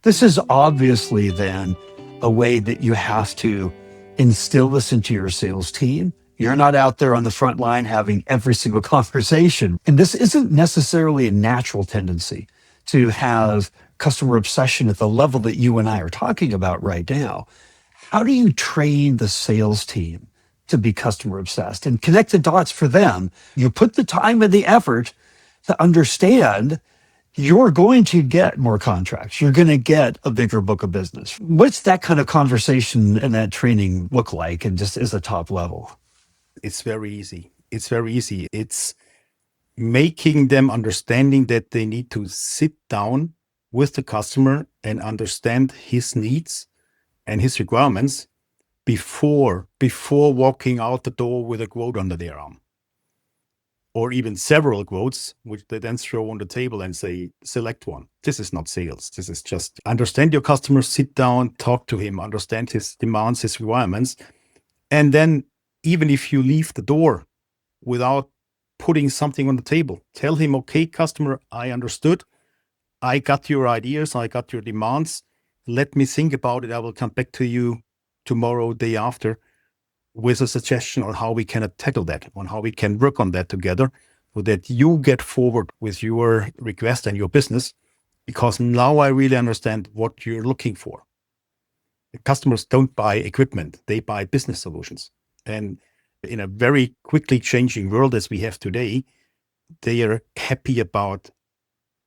This is obviously then a way that you have to instill this into your sales team. You're not out there on the front line having every single conversation. And this isn't necessarily a natural tendency to have customer obsession at the level that you and I are talking about right now. How do you train the sales team to be customer obsessed and connect the dots for them? You put the time and the effort to understand you're going to get more contracts. You're going to get a bigger book of business. What's that kind of conversation and that training look like, and just as a top level? It's very easy. It's making them understanding that they need to sit down with the customer and understand his needs and his requirements before walking out the door with a quote under their arm, or even several quotes, which they then throw on the table and say, select one. This is not sales. This is just understand your customer, sit down, talk to him, understand his demands, his requirements. And then even if you leave the door without putting something on the table, tell him, okay, customer, I understood. I got your ideas. I got your demands. Let me think about it. I will come back to you tomorrow, day after, with a suggestion on how we can tackle that, on how we can work on that together, so that you get forward with your request and your business, because now I really understand what you're looking for. The customers don't buy equipment, they buy business solutions. And in a very quickly changing world as we have today, they are happy about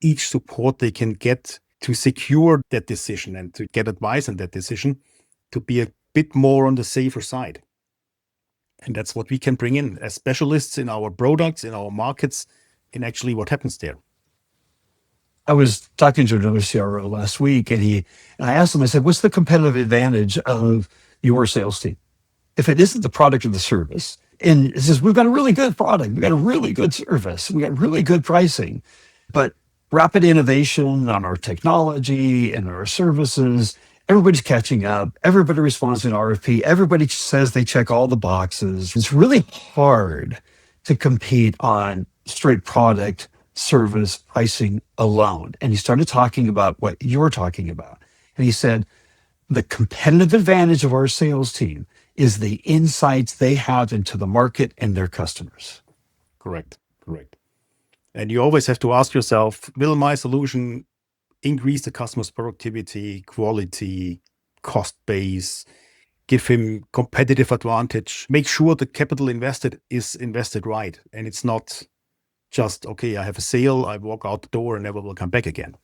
each support they can get to secure that decision and to get advice on that decision, to be a bit more on the safer side. And that's what we can bring in as specialists in our products, in our markets, in actually what happens there. I was talking to another CRO last week, and I asked him, I said, what's the competitive advantage of your sales team? If it isn't the product or the service, and it says, we've got a really good product, we've got a really good service, we got really good pricing, but rapid innovation on our technology and our services, everybody's catching up, everybody responds to an RFP, everybody says they check all the boxes. It's really hard to compete on straight product, service, pricing alone. And he started talking about what you're talking about. And he said, the competitive advantage of our sales team is the insights they have into the market and their customers. Correct. And you always have to ask yourself, will my solution increase the customer's productivity, quality, cost base, give him competitive advantage, make sure the capital invested is invested right. And it's not just, okay, I have a sale, I walk out the door and never will come back again.